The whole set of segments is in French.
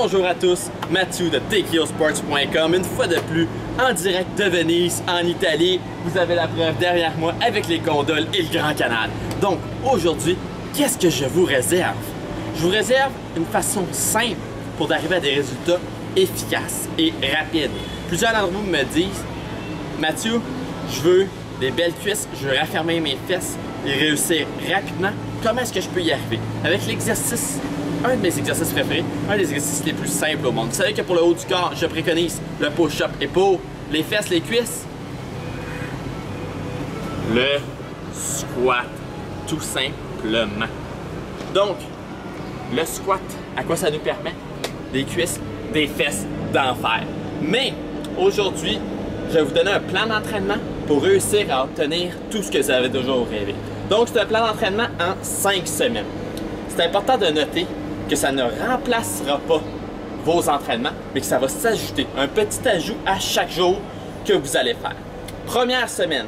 Bonjour à tous, Mathieu de TKOsports.com, une fois de plus en direct de Venise, en Italie. Vous avez la preuve derrière moi avec les gondoles et le Grand Canal. Donc aujourd'hui, qu'est-ce que je vous réserve? Je vous réserve une façon simple pour arriver à des résultats efficaces et rapides. Plusieurs d'entre vous me disent, Mathieu, je veux des belles cuisses, je veux raffermir mes fesses et réussir rapidement. Comment est-ce que je peux y arriver? Avec l'exercice, un de mes exercices préférés, un des exercices les plus simples au monde. Vous savez que pour le haut du corps, je préconise le push-up, et pour les fesses, les cuisses, le squat, tout simplement. Donc, le squat, à quoi ça nous permet? Des cuisses, des fesses d'enfer. Mais aujourd'hui, je vais vous donner un plan d'entraînement pour réussir à obtenir tout ce que vous avez toujours rêvé. Donc, c'est un plan d'entraînement en 5 semaines. C'est important de noter que ça ne remplacera pas vos entraînements, mais que ça va s'ajouter. Un petit ajout à chaque jour que vous allez faire. Première semaine,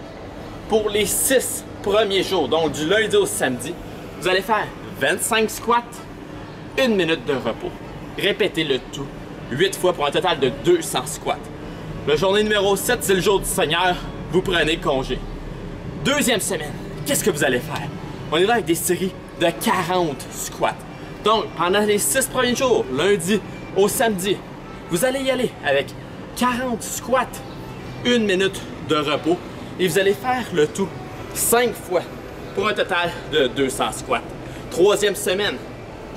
pour les 6 premiers jours, donc du lundi au samedi, vous allez faire 25 squats, 1 minute de repos. Répétez le tout 8 fois pour un total de 200 squats. La journée numéro 7, c'est le jour du Seigneur, vous prenez congé. Deuxième semaine, qu'est-ce que vous allez faire? On est là avec des séries de 40 squats. Donc, pendant les 6 premiers jours, lundi au samedi, vous allez y aller avec 40 squats, 1 minute de repos, et vous allez faire le tout 5 fois pour un total de 200 squats. Troisième semaine,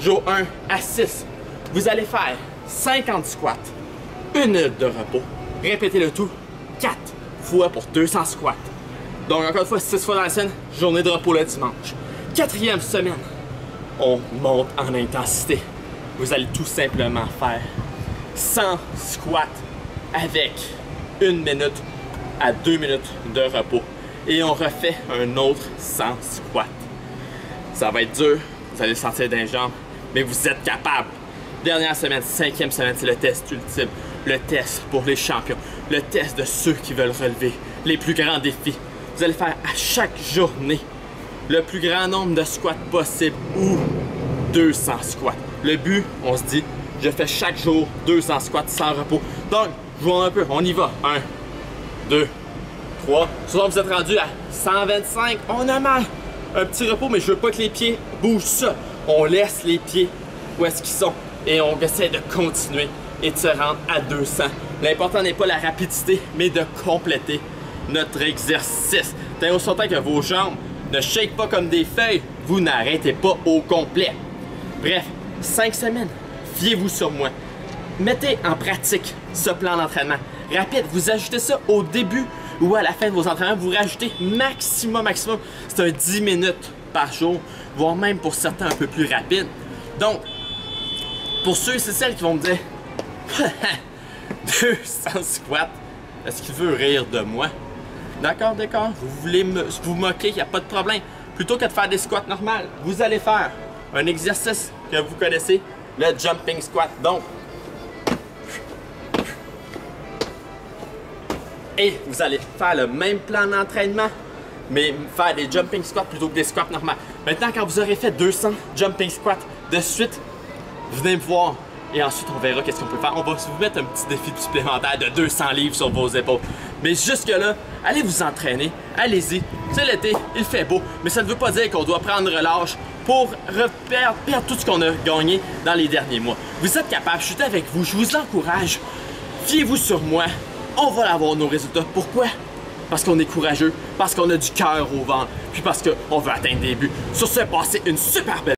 jour 1 à 6, vous allez faire 50 squats, 1 minute de repos. Répétez le tout 4 fois pour 200 squats. Donc, encore une fois, 6 fois dans la semaine, journée de repos le dimanche. Quatrième semaine, on monte en intensité. Vous allez tout simplement faire 100 squats avec 1 minute à 2 minutes de repos. Et on refait un autre 100 squats. Ça va être dur, vous allez le sentir dans les jambes, mais vous êtes capable. Dernière semaine, 5e semaine, c'est le test ultime. Le test pour les champions. Le test de ceux qui veulent relever les plus grands défis. Vous allez faire à chaque journée le plus grand nombre de squats possible ou 200 squats. Le but, on se dit, je fais chaque jour 200 squats sans repos. Donc, jouons un peu, on y va. 1, 2, 3. Souvent, vous êtes rendu à 125. On a mal. Un petit repos, mais je veux pas que les pieds bougent ça. On laisse les pieds où est-ce qu'ils sont et on essaie de continuer et de se rendre à 200. L'important n'est pas la rapidité, mais de compléter notre exercice. Tant aussi longtemps que vos jambes ne shake pas comme des feuilles, vous n'arrêtez pas au complet. Bref, 5 semaines, fiez-vous sur moi. Mettez en pratique ce plan d'entraînement rapide. Vous ajoutez ça au début ou à la fin de vos entraînements. Vous rajoutez maximum. C'est un 10 minutes par jour, voire même pour certains un peu plus rapide. Donc, pour ceux et celles qui vont me dire 200 squats, est-ce qu'il veut rire de moi? D'accord, vous voulez vous moquer, il n'y a pas de problème. Plutôt que de faire des squats normales, vous allez faire un exercice que vous connaissez, le jumping squat. Donc, et vous allez faire le même plan d'entraînement, mais faire des jumping squats plutôt que des squats normales. Maintenant, quand vous aurez fait 200 jumping squats de suite, venez me voir. Et ensuite, on verra qu'est-ce qu'on peut faire. On va vous mettre un petit défi supplémentaire de 200 livres sur vos épaules. Mais jusque-là, allez vous entraîner. Allez-y. C'est l'été, il fait beau. Mais ça ne veut pas dire qu'on doit prendre relâche pour perdre tout ce qu'on a gagné dans les derniers mois. Vous êtes capable, je suis avec vous, je vous encourage. Fiez-vous sur moi. On va avoir nos résultats. Pourquoi? Parce qu'on est courageux, parce qu'on a du cœur au ventre, puis parce qu'on veut atteindre des buts. Sur ce, passez une super belle